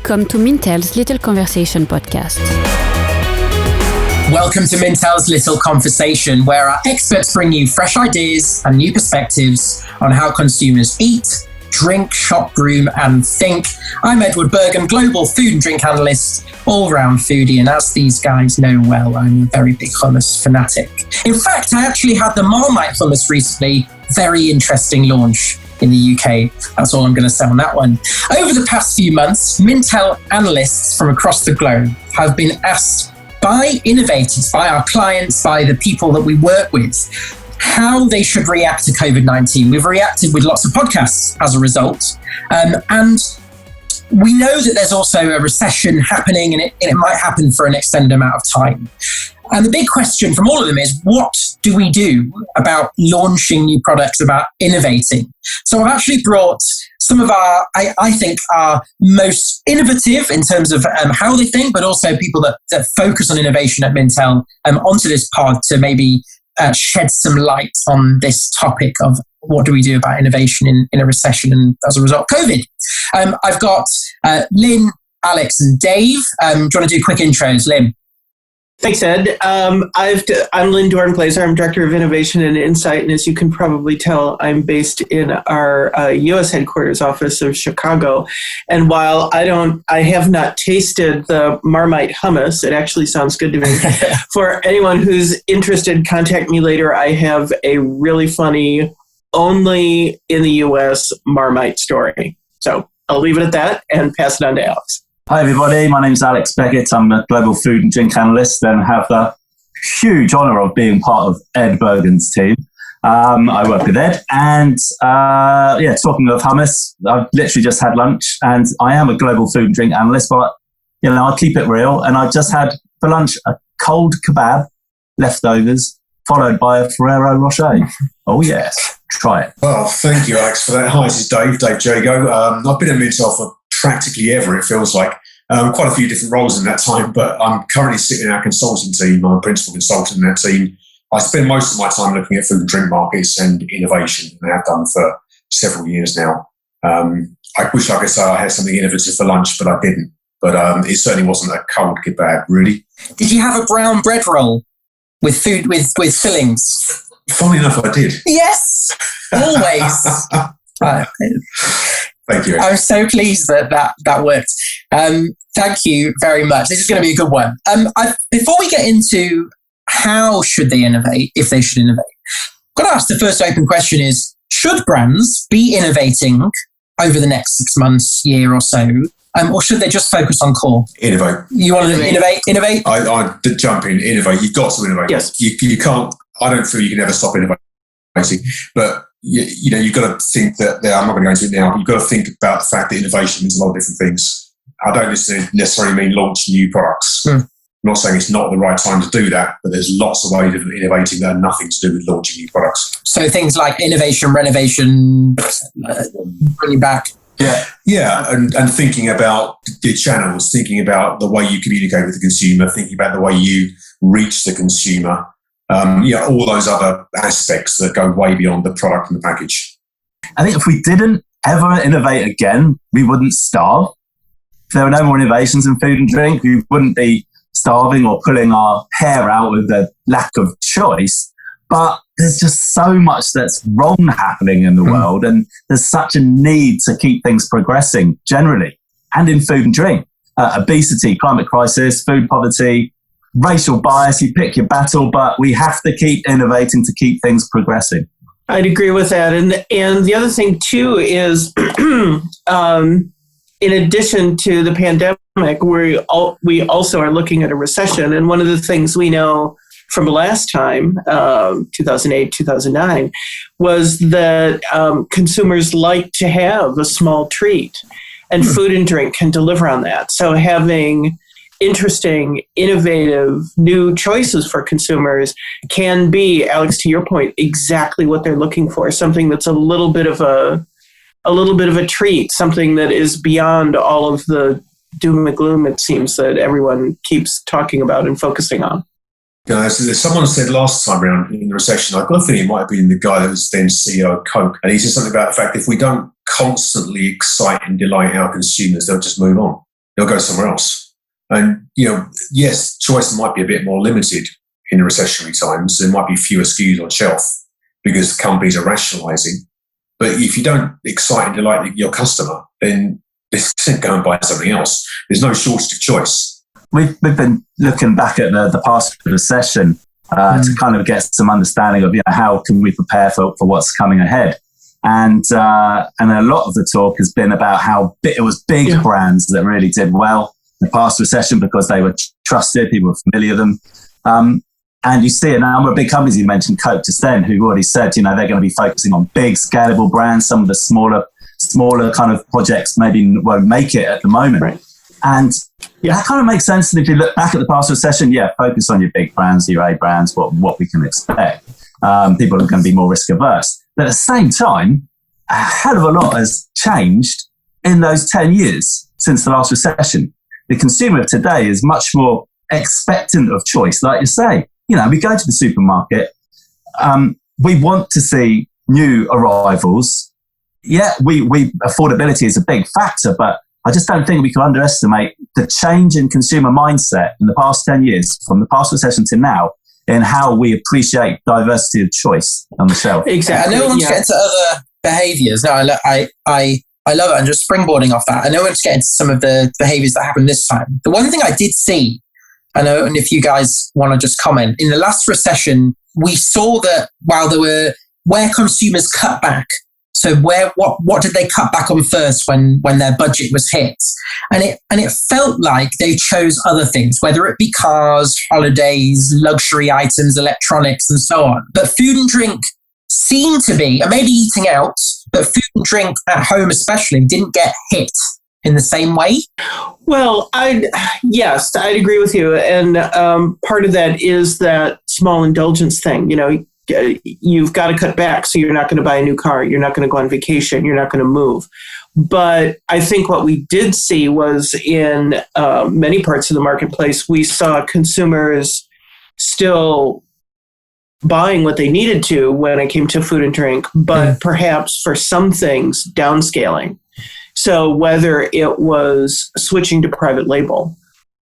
Welcome to Mintel's Little Conversation podcast. Welcome to Mintel's Little Conversation, where our experts bring you fresh ideas and new perspectives on how consumers eat, drink, shop, groom, and think. I'm Edward Bergen, global food and drink analyst, all-round foodie, and as these guys know well, I'm a very big hummus fanatic. In fact, I actually had the Marmite hummus recently. Very interesting launch in the UK. That's all I'm going to say on that one. Over the past few months, Mintel analysts from across the globe have been asked by innovators, by our clients, by the people that we work with, how they should react to COVID-19. We've reacted with lots of podcasts as a result. And we know that there's also a recession happening, and it might happen for an extended amount of time. And the big question from all of them is, what do we do about launching new products, about innovating? So I've actually brought some of our, I think, our most innovative in terms of how they think, but also people that focus on innovation at Mintel onto this pod to maybe shed some light on this topic of what do we do about innovation in a recession and as a result of COVID. I've got Lynn, Alex and Dave. Do you want to do quick intros, Lynn? Thanks, Ed. I'm Lynn Dornblaser. I'm Director of Innovation and Insight, and as you can probably tell, I'm based in our U.S. headquarters office of Chicago. And while I have not tasted the Marmite hummus, it actually sounds good to me. For anyone who's interested, contact me later. I have a really funny, only in the U.S. Marmite story. So I'll leave it at that and pass it on to Alex. Hi everybody, my name is Alex Beckett. I'm a global food and drink analyst and have the huge honour of being part of Ed Bergen's team. I work with Ed and talking of hummus, I've literally just had lunch and I am a global food and drink analyst, but I keep it real, and I've just had for lunch a cold kebab, leftovers, followed by a Ferrero Rocher. Oh yes, try it. Well, thank you Alex for that. Hi, this is Dave Jago. I've been at Mintel for practically ever, it feels like. Quite a few different roles in that time, but I'm currently sitting in our consulting team. I'm a principal consultant in that team. I spend most of my time looking at food and drink markets and innovation, and I have done for several years now. I wish I could say I had something innovative for lunch, but I didn't. But it certainly wasn't a cold kebab, really. Did you have a brown bread roll with food with fillings? Funnily enough, I did. Yes, always. Thank you. I'm so pleased that worked. Thank you very much. This is going to be a good one. Before we get into how should they innovate, if they should innovate, I've got to ask the first open question is, should brands be innovating over the next 6 months, year or so, or should they just focus on core? Innovate. You want to innovate? I did jump in, innovate. You've got to innovate. Yes. You can't, I don't feel you can ever stop innovating, but you've got to think that, I'm not going to go into it now, you've got to think about the fact that innovation means a lot of different things. I don't necessarily mean launch new products. I'm not saying it's not the right time to do that, but there's lots of ways of innovating that have nothing to do with launching new products. So things like innovation, renovation, bringing back. Yeah, and thinking about the channels, thinking about the way you communicate with the consumer, thinking about the way you reach the consumer. All those other aspects that go way beyond the product and the package. I think if we didn't ever innovate again, we wouldn't starve. If there were no more innovations in food and drink, we wouldn't be starving or pulling our hair out with the lack of choice. But there's just so much that's wrong happening in the world, and there's such a need to keep things progressing generally, and in food and drink. Obesity, climate crisis, food poverty, racial bias, you pick your battle, but we have to keep innovating to keep things progressing. I'd agree with that. And the other thing, too, is in addition to the pandemic, we also are looking at a recession. And one of the things we know from last time, 2008, 2009, was that consumers like to have a small treat. And food and drink can deliver on that. So having interesting, innovative, new choices for consumers can be, Alex, to your point, exactly what they're looking for. Something that's a little bit of a treat, something that is beyond all of the doom and gloom, it seems, that everyone keeps talking about and focusing on. Someone said last time around in the recession, I've got a feeling it might have been the guy that was then CEO of Coke, and he said something about the fact that if we don't constantly excite and delight our consumers, they'll just move on. they'll go somewhere else. And, yes, choice might be a bit more limited in the recessionary times. There might be fewer SKUs on shelf because companies are rationalizing. But if you don't excite and delight your customer, then go and buy something else. There's no shortage of choice. We've been looking back at the past recession to kind of get some understanding of how can we prepare for what's coming ahead. And a lot of the talk has been about how it was big brands that really did well in the past recession because they were trusted, people were familiar with them. And you see a number of big companies, you mentioned Coke just then, who've already said, they're going to be focusing on big, scalable brands. Some of the smaller kind of projects maybe won't make it at the moment. Right. And that kind of makes sense. And if you look back at the past recession, focus on your big brands, your A brands, what we can expect. People are going to be more risk averse. But at the same time, a hell of a lot has changed in those 10 years since the last recession. The consumer of today is much more expectant of choice. Like you say, we go to the supermarket, we want to see new arrivals. Affordability is a big factor, but I just don't think we can underestimate the change in consumer mindset in the past 10 years, from the past recession to now, in how we appreciate diversity of choice on the shelf. Exactly. I know I want to get into other behaviours. No, I love it. And just springboarding off that, I know I want to get into some of the behaviours that happened this time. The one thing I did see, I know, and if you guys want to just comment, in the last recession, we saw that while where consumers cut back, so what did they cut back on first when their budget was hit? And it felt like they chose other things, whether it be cars, holidays, luxury items, electronics, and so on. But food and drink seemed to be, and maybe eating out, but food and drink at home especially didn't get hit in the same way. Well, I'd agree with you. And part of that is that small indulgence thing. You've got to cut back, so you're not going to buy a new car. You're not going to go on vacation. You're not going to move. But I think what we did see was in many parts of the marketplace, we saw consumers still buying what they needed to when it came to food and drink, but perhaps for some things, downscaling. So whether it was switching to private label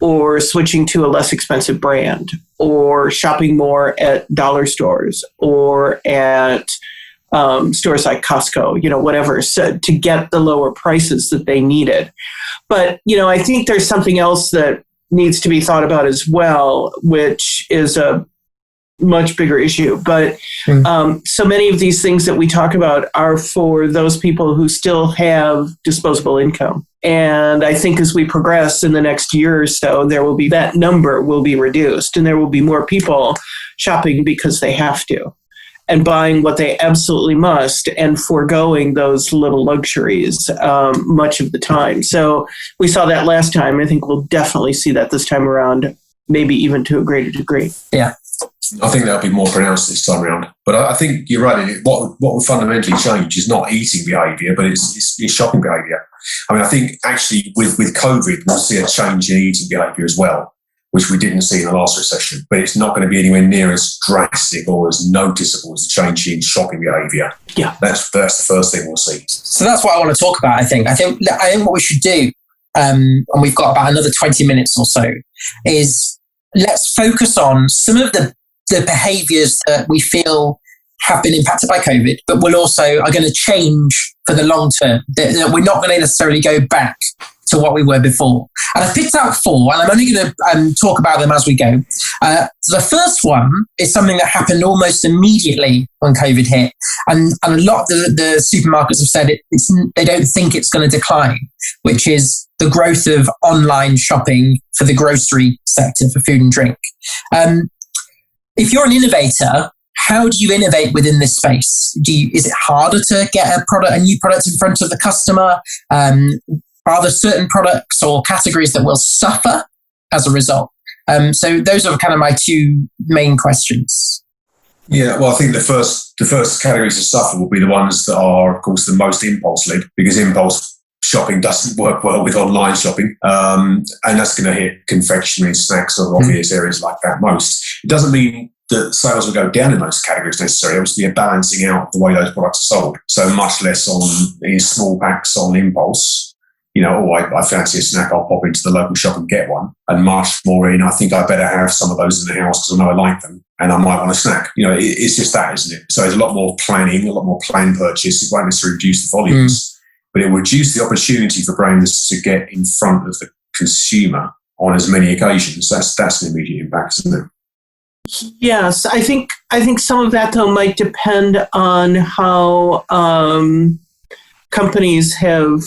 or switching to a less expensive brand or shopping more at dollar stores or at stores like Costco, whatever, so to get the lower prices that they needed. But, I think there's something else that needs to be thought about as well, which is a much bigger issue. But so many of these things that we talk about are for those people who still have disposable income. And I think as we progress in the next year or so, that number will be reduced and there will be more people shopping because they have to and buying what they absolutely must and foregoing those little luxuries much of the time. So we saw that last time. I think we'll definitely see that this time around, maybe even to a greater degree. Yeah. I think that'll be more pronounced this time around. But I think you're right. What will fundamentally change is not eating behaviour, but it's shopping behaviour. I mean, I think actually with COVID, we'll see a change in eating behaviour as well, which we didn't see in the last recession. But it's not going to be anywhere near as drastic or as noticeable as the change in shopping behaviour. Yeah, that's the first thing we'll see. So that's what I want to talk about. I think what we should do, and we've got about another 20 minutes or so, is let's focus on some of the behaviours that we feel have been impacted by COVID, but will also are going to change for the long term. That we're not going to necessarily go back to what we were before. And I picked out 4, and I'm only going to talk about them as we go. So the first one is something that happened almost immediately when COVID hit. And a lot of the supermarkets have said they don't think it's going to decline, which is the growth of online shopping for the grocery sector for food and drink. If you're an innovator, how do you innovate within this space? Is it harder to get a new product in front of the customer? Are there certain products or categories that will suffer as a result? So those are kind of my 2 main questions. Yeah, well, I think the first categories to suffer will be the ones that are, of course, the most impulse-led, because impulse shopping doesn't work well with online shopping. And that's going to hit confectionery, snacks, or obvious areas like that most. It doesn't mean that sales will go down in those categories necessarily. There will be a balancing out the way those products are sold. So much less in small packs on impulse I fancy a snack, I'll pop into the local shop and get one. And much more in, I think I better have some of those in the house because I know I like them and I might want a snack. It's just that, isn't it? So there's a lot more planning, a lot more planned purchase. It won't necessarily reduce the volumes, but it will reduce the opportunity for brands to get in front of the consumer on as many occasions. That's an immediate impact, isn't it? Yes, I think some of that though might depend on how companies have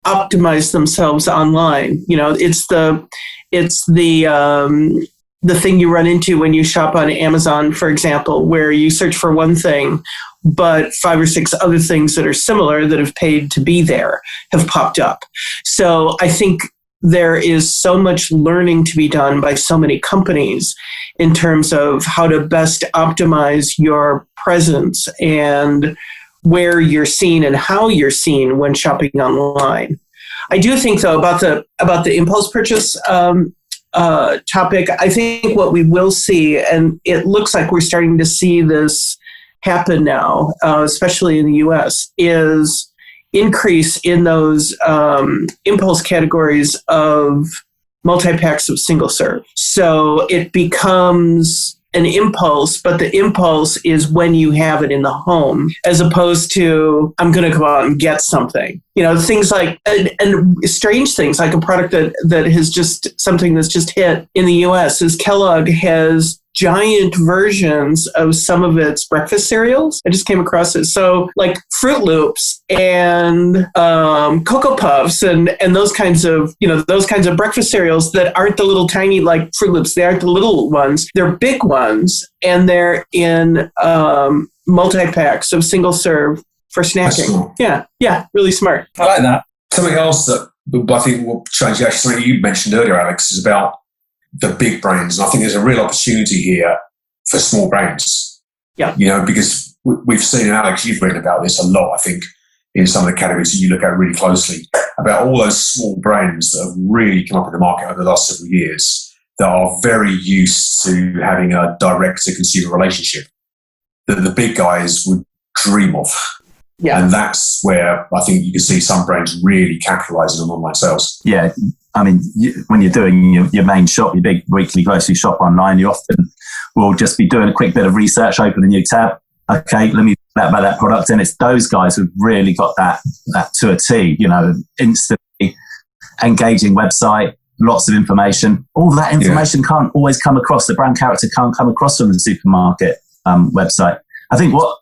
optimized themselves online. It's the thing you run into when you shop on Amazon, for example, where you search for one thing, but 5 or 6 other things that are similar that have paid to be there have popped up. So I think there is so much learning to be done by so many companies in terms of how to best optimize your presence and where you're seen and how you're seen when shopping online. I do think, though, about the impulse purchase topic, I think what we will see, and it looks like we're starting to see this happen now, especially in the US, is increase in those impulse categories of multi-packs of single serve. So it becomes an impulse, but the impulse is when you have it in the home, as opposed to, I'm going to go out and get something. Things like, and strange things like a product that has just, something that's just hit in the US is Kellogg has giant versions of some of its breakfast cereals. I just came across it. So like Fruit Loops and Cocoa Puffs and those kinds of breakfast cereals that aren't the little tiny like Fruit Loops. They aren't the little ones. They're big ones, and they're in multi-packs of single serve for snacking. Yeah, really smart. I like that. Something else that I think will change, actually something you mentioned earlier, Alex, is about the big brands. And I think there's a real opportunity here for small brands. Yeah. Because we've seen, and Alex, you've written about this a lot, I think, in some of the categories that you look at really closely, about all those small brands that have really come up in the market over the last several years that are very used to having a direct-to-consumer relationship that the big guys would dream of. Yeah. And that's where I think you can see some brands really capitalizing on online sales. Yeah. I mean, when you're doing your main shop, your big weekly grocery shop online, you often will just be doing a quick bit of research, open a new tab. Okay, let me talk about that product. And it's those guys who've really got that to a T, instantly engaging website, lots of information. All that information can't always come across. The brand character can't come across from the supermarket website. I think what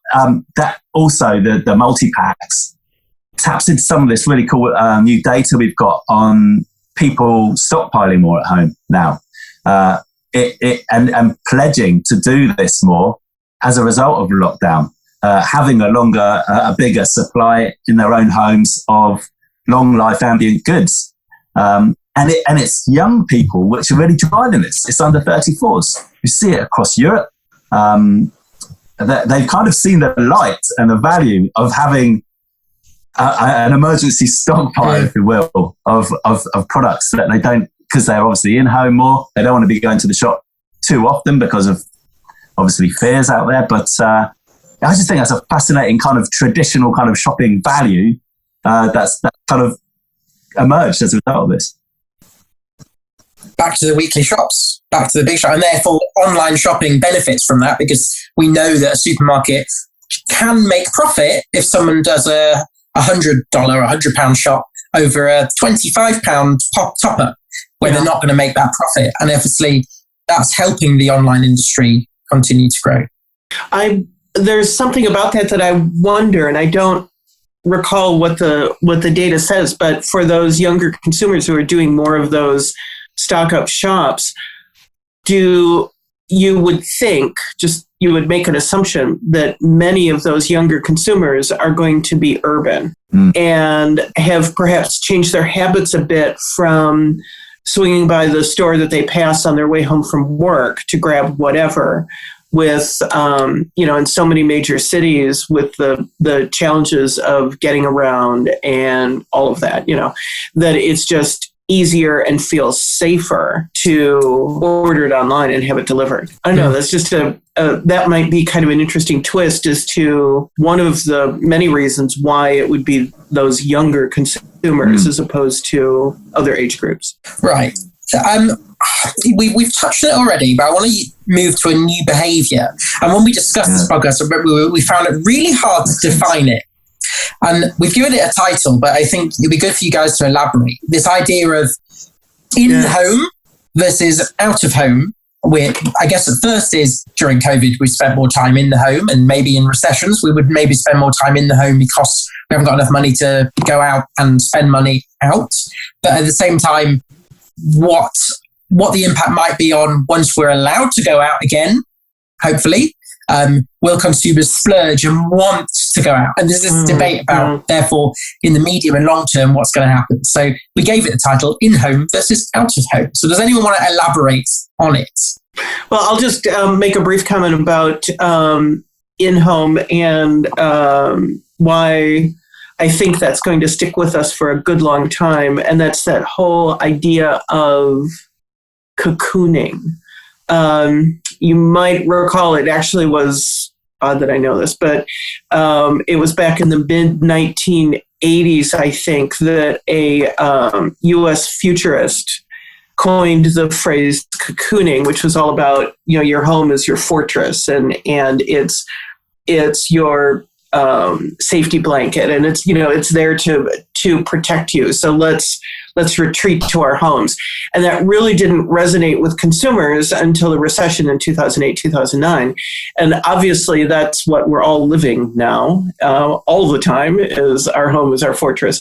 that also the multi-packs taps into some of this really cool new data we've got on people stockpiling more at home now, and pledging to do this more as a result of lockdown, having a bigger supply in their own homes of long life ambient goods, and it's young people which are really driving this. It's under 34s. You see it across Europe. They've kind of seen the light and the value of having an emergency stockpile, if you will, of products that they don't, because they're obviously in home more. They don't want to be going to the shop too often because of obviously fears out there. But I just think that's a fascinating kind of traditional kind of shopping value that's kind of emerged as a result of this. Back to the weekly shops, back to the big shop, and therefore online shopping benefits from that because we know that a supermarket can make profit if someone does a $100 or £100 shop over a £25 pop topper, where they're not going to make that profit, and obviously that's helping the online industry continue to grow. There's something about that I wonder, and I don't recall what the data says, but for those younger consumers who are doing more of those stock up shops, you would make an assumption that many of those younger consumers are going to be urban and have perhaps changed their habits a bit from swinging by the store that they pass on their way home from work to grab whatever, with in so many major cities with the challenges of getting around and all of that, that it's just easier and feels safer to order it online and have it delivered. I don't know. That's just that might be kind of an interesting twist as to one of the many reasons why it would be those younger consumers as opposed to other age groups. Right. We've touched on it already, but I want to move to a new behaviour. And when we discussed this podcast, I remember we found it really hard to define it. And we've given it a title, but I think it'd be good for you guys to elaborate. This idea of in-home versus out-of-home. I guess at first is during COVID, we spent more time in the home, and maybe in recessions, we would maybe spend more time in the home because we haven't got enough money to go out and spend money out. But at the same time, what the impact might be on once we're allowed to go out again, hopefully, will consumers splurge and want to go out? And there's this debate about, therefore, in the medium and long term, what's going to happen. So we gave it the title in-home versus out-of-home. So does anyone want to elaborate on it? Well, I'll just make a brief comment about in-home and why I think that's going to stick with us for a good long time. And that's that whole idea of cocooning. You might recall it actually was odd that I know this, but it was back in the mid-1980s, I think, that a U.S. futurist coined the phrase cocooning, which was all about, your home is your fortress and it's your safety blanket, and it's there to protect you. So let's retreat to our homes. And that really didn't resonate with consumers until the recession in 2008, 2009. And obviously that's what we're all living now, all the time, is our home is our fortress.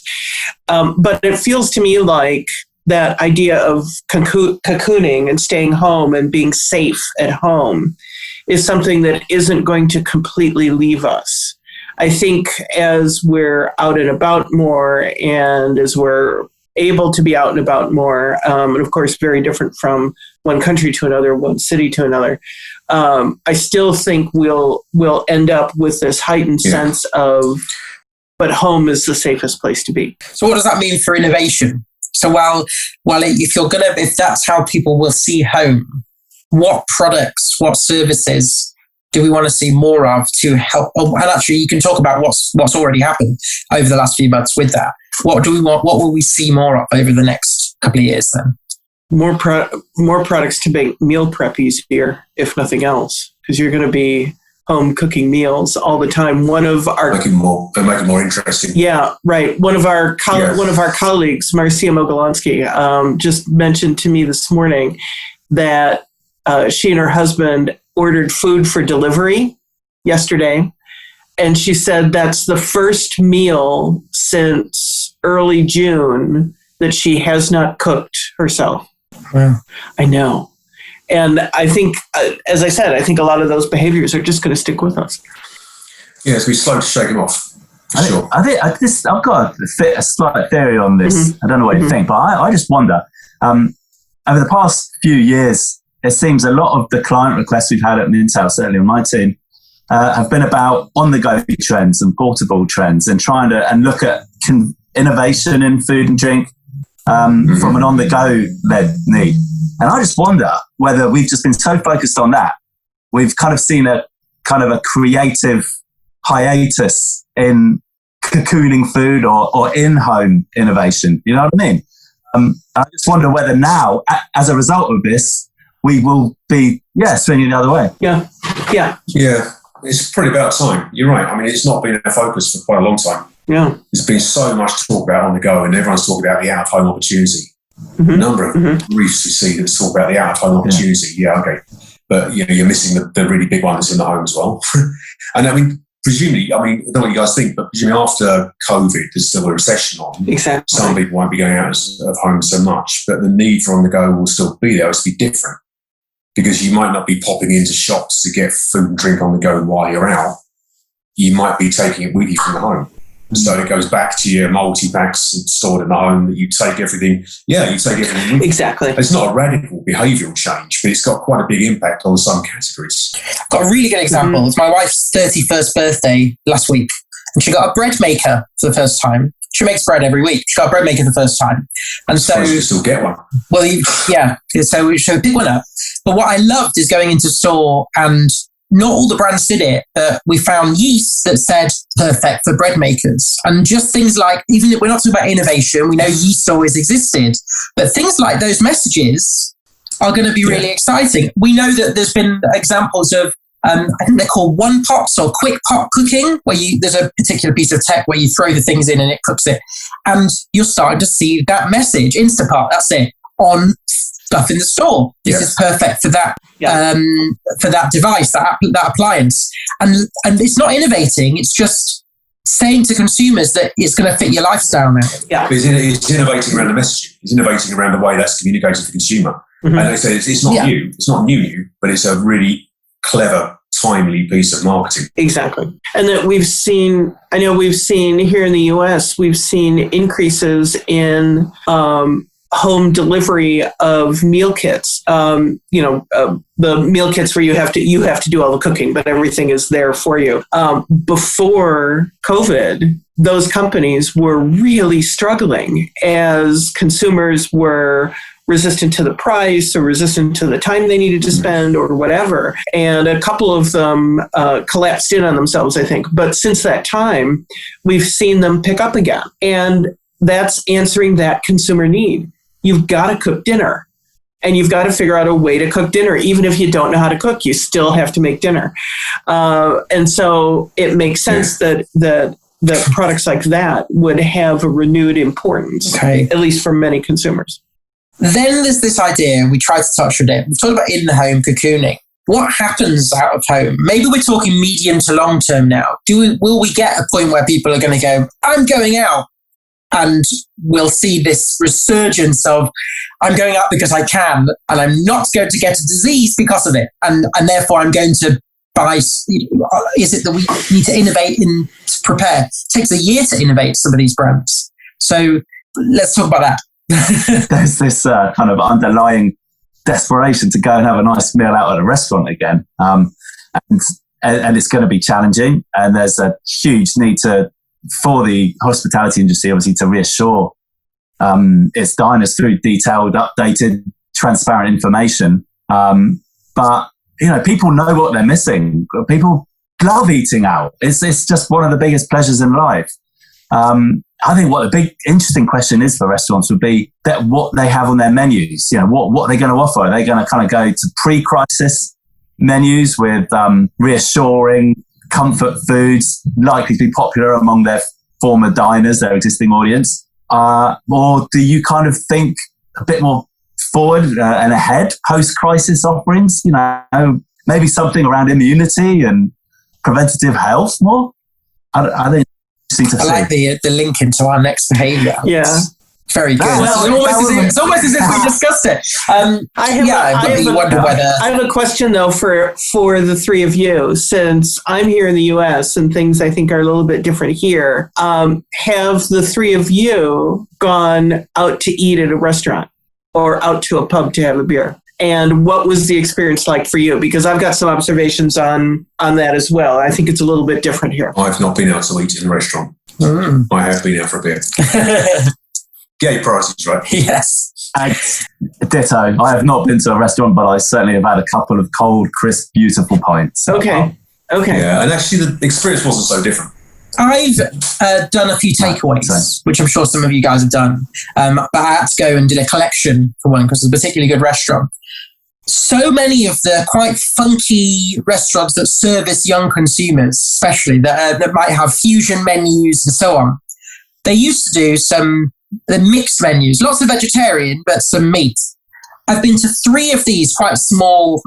But it feels to me like that idea of cocooning and staying home and being safe at home is something that isn't going to completely leave us. I think as we're out and about more, and as we're able to be out and about more, and of course very different from one country to another, one city to another, I still think we'll end up with this heightened sense of, but home is the safest place to be. So what does that mean for innovation? So if that's how people will see home, what products, what services do we want to see more of to help? Oh, and actually, you can talk about what's already happened over the last few months with that. What do we want? What will we see more of over the next couple of years then? More products to make meal prep easier, if nothing else, because you're going to be home cooking meals all the time. One of our make it more interesting. Yeah, right. One of our colleagues, Marcia Mogolansky, just mentioned to me this morning that she and her husband ordered food for delivery yesterday, and she said that's the first meal since early June that she has not cooked herself. Wow. I know. And I think, as I said, I think a lot of those behaviors are just going to stick with us. Yes, we're slow to shake them off. Sure. I've got a slight theory on this. I don't know what you think, but I just wonder, over the past few years, it seems a lot of the client requests we've had at Mintel, certainly on my team, have been about on-the-go trends and portable trends, and trying to look at innovation in food and drink from an on-the-go led need. And I just wonder whether we've just been so focused on that, we've kind of seen a creative hiatus in cocooning food or in-home innovation. You know what I mean? I just wonder whether now, as a result of this, we will be, swinging the other way. Yeah. It's pretty about time. You're right. I mean, it's not been a focus for quite a long time. Yeah. There's been so much talk about on the go, and everyone's talking about the out-of-home opportunity. A number of briefs you see that talk about the out-of-home opportunity. Yeah, okay. But, you're missing the really big one that's in the home as well. And I mean, presumably, I don't know what you guys think, but presumably after COVID, there's still a recession on. Exactly. Some people won't be going out of home so much, but the need for on the go will still be there. It'll be different, because you might not be popping into shops to get food and drink on the go while you're out. You might be taking it with you from the home. So it goes back to your multi-packs stored in the home, that you take everything. Yeah, you take everything with you. Exactly. It's not a radical behavioural change, but it's got quite a big impact on some categories. I've got a really good example. It's my wife's 31st birthday last week, and she got a bread maker for the first time. She makes bread every week. She got a bread maker for the first time. And so you still get one. Well, so we should pick one up. But what I loved is going into store and not all the brands did it, but we found yeast that said perfect for bread makers. And just things like, even if we're not talking about innovation, we know yeast always existed, but things like those messages are going to be really exciting. We know that there's been examples of, I think they're called one pots or quick pot cooking, where there's a particular piece of tech where you throw the things in and it cooks it. And you're starting to see that message, Instapot, that's it, on stuff in the store. This is perfect for that, for that device, that appliance. And it's not innovating, it's just saying to consumers that it's going to fit your lifestyle now. Yeah. It's innovating around the messaging. It's innovating around the way that's communicated to the consumer. And they say it's not new. It's not new, but it's a really clever, timely piece of marketing. Exactly. And that we've seen here in the US, we've seen increases in home delivery of meal kits. The meal kits where you have to do all the cooking, but everything is there for you. Before COVID, those companies were really struggling as consumers were resistant to the price or resistant to the time they needed to spend or whatever. And a couple of them collapsed in on themselves, I think. But since that time, we've seen them pick up again. And that's answering that consumer need. You've got to cook dinner. And you've got to figure out a way to cook dinner. Even if you don't know how to cook, you still have to make dinner. And so it makes sense that products like that would have a renewed importance, at least for many consumers. Then there's this idea, we tried to touch on it. We've talked about in-home cocooning. What happens out of home? Maybe we're talking medium to long term now. Will we get a point where people are going to go, I'm going out, and we'll see this resurgence of, I'm going out because I can, and I'm not going to get a disease because of it, and therefore I'm going to buy. Is it that we need to innovate and prepare? It takes a year to innovate some of these brands. So let's talk about that. There's this kind of underlying desperation to go and have a nice meal out at a restaurant again. And it's going to be challenging. And there's a huge need for the hospitality industry, obviously, to reassure its diners through detailed, updated, transparent information. But, people know what they're missing. People love eating out. It's just one of the biggest pleasures in life. I think what the big interesting question is for restaurants would be that what they have on their menus. What are they going to offer? Are they going to kind of go to pre-crisis menus with reassuring comfort foods, likely to be popular among their former diners, their existing audience? Or do you kind of think a bit more forward and ahead, post-crisis offerings? Maybe something around immunity and preventative health more? I think. I like the link into our next behaviour. Yeah. Very good. It's almost as if we discussed it. I have a question, though, for the three of you. Since I'm here in the U.S. and things I think are a little bit different here, have the three of you gone out to eat at a restaurant or out to a pub to have a beer? And what was the experience like for you? Because I've got some observations on that as well. I think it's a little bit different here. I've not been out to eat in a restaurant. I have been out for a beer. Gay priorities, right? Yes. Ditto. I have not been to a restaurant, but I certainly have had a couple of cold, crisp, beautiful pints. Okay. Yeah, and actually the experience wasn't so different. I've done a few takeaways, which I'm sure some of you guys have done. But I had to go and did a collection for one because it's a particularly good restaurant. So many of the quite funky restaurants that service young consumers, especially that might have fusion menus and so on, they used to do the mixed menus, lots of vegetarian, but some meat. I've been to 3 of these quite small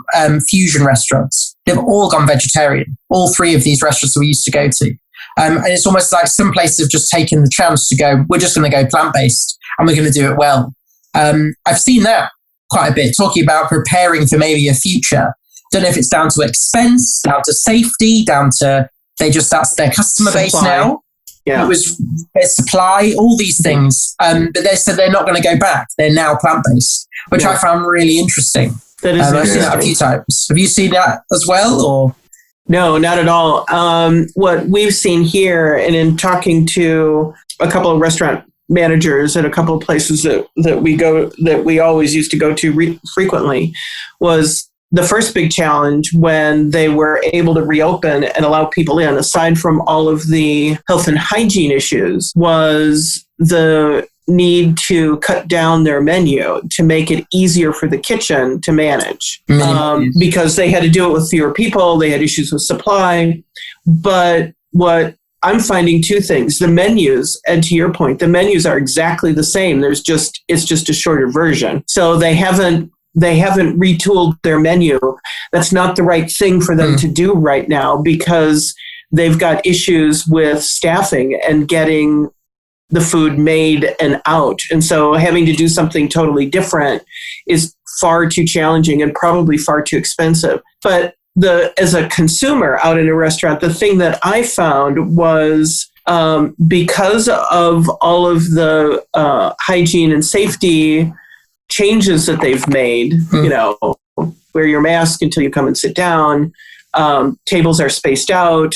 fusion restaurants. They've all gone vegetarian. All 3 of these restaurants we used to go to. And it's almost like some places have just taken the chance to go, we're just going to go plant-based and we're going to do it well. I've seen that quite a bit, talking about preparing for maybe a future. Don't know if it's down to expense, down to safety, down to that's their customer base now. Yeah. It was their supply, all these things. But they said they're not going to go back. They're now plant-based, which I found really interesting. That is I've seen that a few times. Have you seen that as well, or? No, not at all. What we've seen here, and in talking to a couple of restaurant managers at a couple of places that we always used to go to frequently, was the first big challenge when they were able to reopen and allow people in, aside from all of the health and hygiene issues, was the need to cut down their menu to make it easier for the kitchen to manage. Because they had to do it with fewer people, they had issues with supply. But what I'm finding two things. The menus, and to your point, the menus are exactly the same. It's just a shorter version. So they haven't retooled their menu. That's not the right thing for them to do right now, because they've got issues with staffing and getting the food made and out. And so having to do something totally different is far too challenging and probably far too expensive. But as a consumer out in a restaurant, the thing that I found was because of all of the hygiene and safety changes that they've made, wear your mask until you come and sit down, tables are spaced out.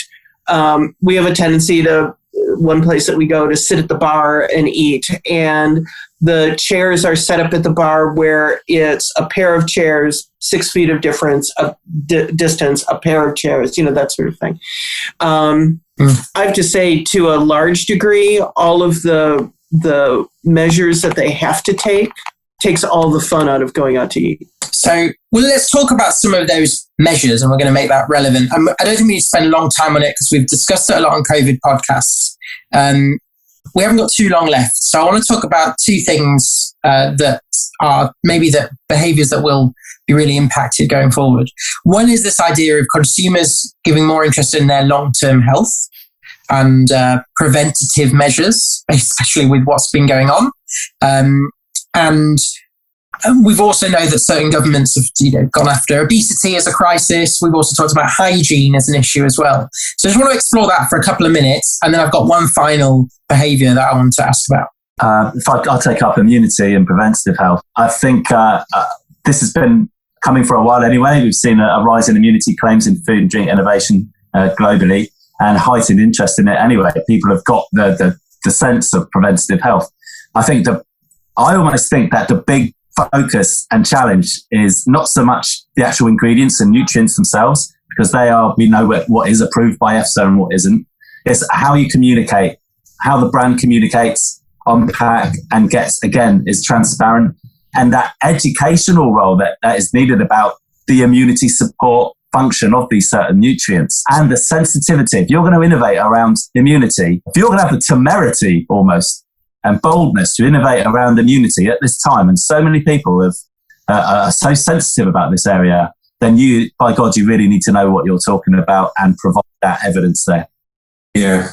We have a tendency to, one place that we go to, sit at the bar and eat, and the chairs are set up at the bar where it's a pair of chairs, 6 feet of difference, distance, a pair of chairs, that sort of thing. I have to say, to a large degree, all of the measures that they have to take takes all the fun out of going out to eat. So, let's talk about some of those measures, and we're going to make that relevant. I don't think we need to spend a long time on it because we've discussed it a lot on COVID podcasts. We haven't got too long left. So I want to talk about two things that are maybe the behaviours that will be really impacted going forward. One is this idea of consumers giving more interest in their long-term health and preventative measures, especially with what's been going on. And we've also know that certain governments have gone after obesity as a crisis. We've also talked about hygiene as an issue as well. So I just want to explore that for a couple of minutes. And then I've got one final behaviour that I want to ask about. I'll take up immunity and preventative health. I think this has been coming for a while anyway. We've seen a rise in immunity claims in food and drink innovation globally, and heightened interest in it anyway. People have got the sense of preventative health. I almost think that the big focus and challenge is not so much the actual ingredients and nutrients themselves, because we know what is approved by EFSA and what isn't. It's how you communicate, how the brand communicates on pack and is transparent. And that educational role that is needed about the immunity support function of these certain nutrients and the sensitivity. If you're going to innovate around immunity, if you're going to have the temerity almost and boldness to innovate around immunity at this time, and so many people are so sensitive about this area, then you really need to know what you're talking about and provide that evidence there. Yeah,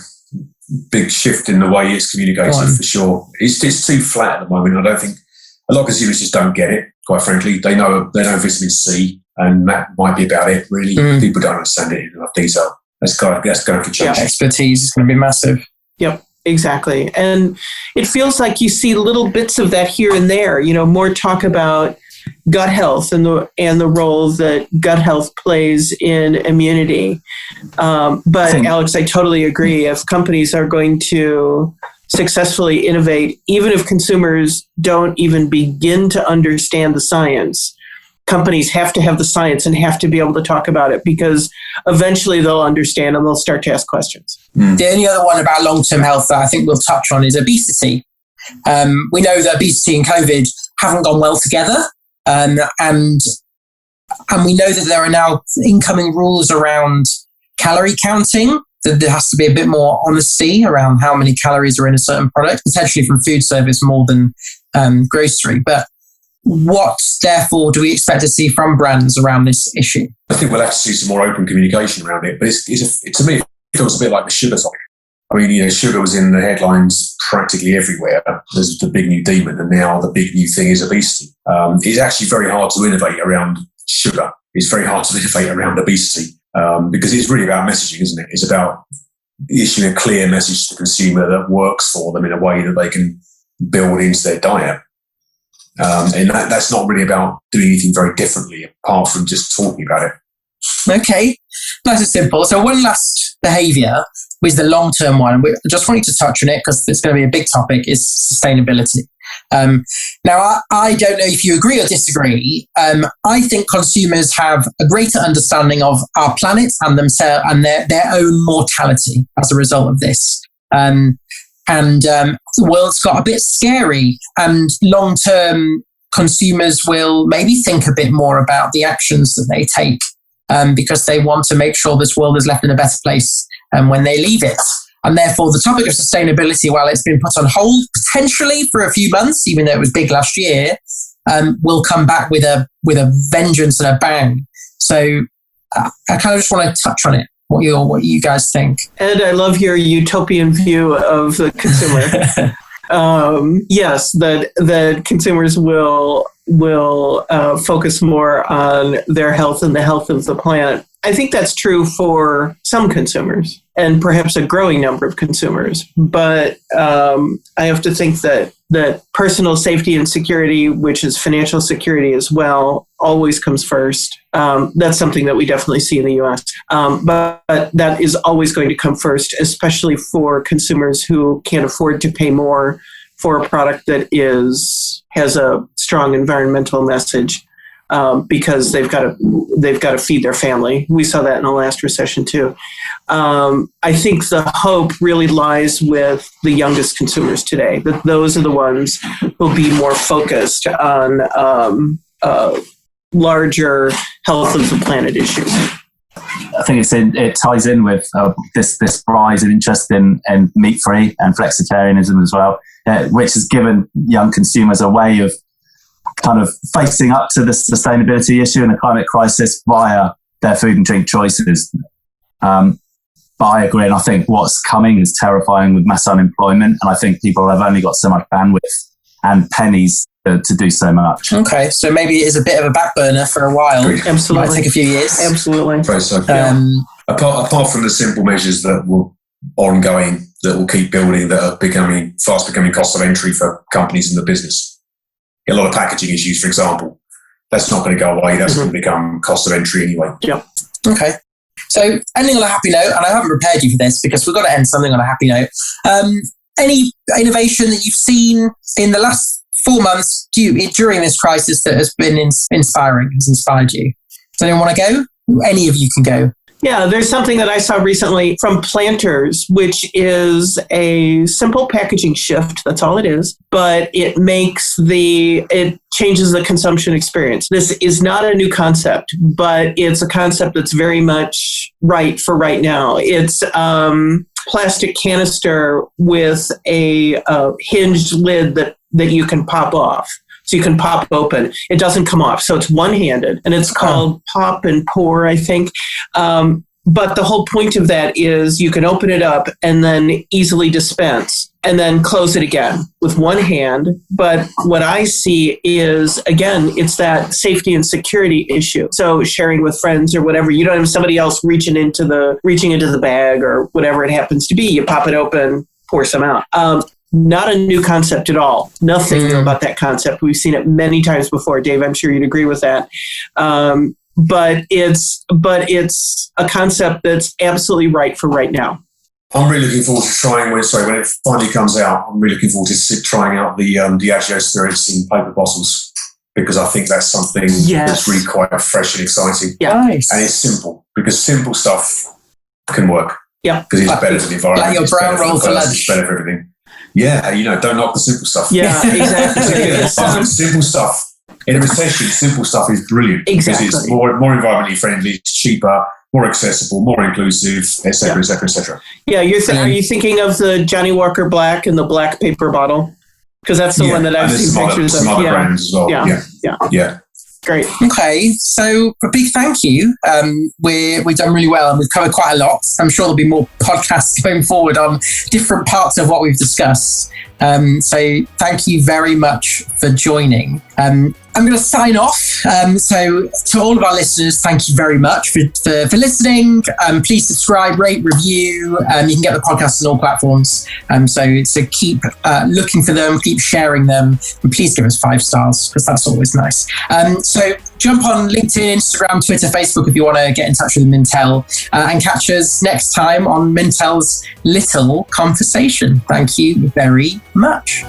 big shift in the way it's communicated for sure. It's too flat at the moment. I don't think a lot of consumers just don't get it, quite frankly. They know vitamin C, and that might be about it, really. People don't understand it in enough detail. That's going to change. Yeah, expertise is going to be massive. Yep. Exactly. And it feels like you see little bits of that here and there, more talk about gut health and the role that gut health plays in immunity. But Alex, I totally agree. If companies are going to successfully innovate, even if consumers don't even begin to understand the science, companies have to have the science and have to be able to talk about it, because eventually they'll understand and they'll start to ask questions. The only other one about long-term health that I think we'll touch on is obesity. We know that obesity and COVID haven't gone well together. And we know that there are now incoming rules around calorie counting, that there has to be a bit more honesty around how many calories are in a certain product, potentially from food service more than grocery. But what, therefore, do we expect to see from brands around this issue? I think we'll have to see some more open communication around it. But to me, it feels a bit like the sugar topic. I mean, sugar was in the headlines practically everywhere. There's the big new demon, and now the big new thing is obesity. It's actually very hard to innovate around sugar. It's very hard to innovate around obesity because it's really about messaging, isn't it? It's about issuing a clear message to the consumer that works for them in a way that they can build into their diet. And that's not really about doing anything very differently apart from just talking about it. Okay, nice and simple. So one last behaviour was the long-term one. I just want you to touch on it because it's going to be a big topic, is sustainability. Now, I don't know if you agree or disagree. I think consumers have a greater understanding of our planet and themselves and their own mortality as a result of this. The world's got a bit scary, and long-term consumers will maybe think a bit more about the actions that they take because they want to make sure this world is left in a better place when they leave it. And therefore, the topic of sustainability, while it's been put on hold potentially for a few months, even though it was big last year, will come back with a vengeance and a bang. So I kind of just want to touch on it. What you guys think? Ed, I love your utopian view of the consumer. Yes, that consumers will focus more on their health and the health of the planet. I think that's true for some consumers and perhaps a growing number of consumers. But I have to think that personal safety and security, which is financial security as well, always comes first. That's something that we definitely see in the U.S. But that is always going to come first, especially for consumers who can't afford to pay more for a product that has a strong environmental message. Because they've got to feed their family. We saw that in the last recession too. I think the hope really lies with the youngest consumers today. That those are the ones who'll be more focused on larger health of the planet issues. I think it ties in with this rise in interest in meat-free and flexitarianism as well, which has given young consumers a way of kind of facing up to the sustainability issue and the climate crisis via their food and drink choices. But I agree, and I think what's coming is terrifying with mass unemployment, and I think people have only got so much bandwidth and pennies to do so much. Okay, so maybe it is a bit of a back burner for a while. Absolutely. Might take a few years. Absolutely. So, apart from the simple measures that will ongoing, that will keep building, that are becoming cost of entry for companies in the business. A lot of packaging issues, for example, that's not going to go away. That's going to become cost of entry anyway. Yeah. Okay. So ending on a happy note, and I haven't prepared you for this because we've got to end something on a happy note. Any innovation that you've seen in the last 4 months during this crisis that has been inspiring, has inspired you? Does anyone want to go? Any of you can go. Yeah, there's something that I saw recently from Planters, which is a simple packaging shift. That's all it is. But it changes the consumption experience. This is not a new concept, but it's a concept that's very much right for right now. It's plastic canister with a hinged lid that you can pop off. So you can pop open. It doesn't come off. So it's one-handed. And it's called Pop and Pour, I think. But the whole point of that is you can open it up and then easily dispense and then close it again with one hand. But what I see is, again, it's that safety and security issue. So sharing with friends or whatever, you don't have somebody else reaching into the bag or whatever it happens to be. You pop it open, pour some out. Not a new concept at all. Nothing new about that concept. We've seen it many times before. Dave, I'm sure you'd agree with that. But it's a concept that's absolutely right for right now. I'm really looking forward to trying when it finally comes out. I'm really looking forward to trying out the Diageo spirits in paper bottles, because I think that's something that's really quite fresh and exciting. Yeah. Nice. And it's simple, because simple stuff can work. Yeah. Because it's better for the environment. Like your brown roll for lunch. It's better for everything. Yeah, don't knock the simple stuff. Yeah, exactly. Simple stuff. In a recession, simple stuff is brilliant. Exactly. Because it's more environmentally friendly, it's cheaper, more accessible, more inclusive, etc., etc., etc. Yeah, are you thinking of the Johnny Walker Black and the black paper bottle? Because that's the one that I've seen pictures of. Some other brands as well. Yeah. Great. Okay, so a big thank you. We've done really well and we've covered quite a lot. I'm sure there'll be more podcasts going forward on different parts of what we've discussed. So thank you very much for joining. I'm going to sign off. So to all of our listeners, thank you very much for listening. Please subscribe, rate, review. You can get the podcast on all platforms. So keep looking for them, keep sharing them, and please give us 5 stars because that's always nice. So jump on LinkedIn, Instagram, Twitter, Facebook if you want to get in touch with Mintel, and catch us next time on Mintel's Little Conversation. Thank you very much.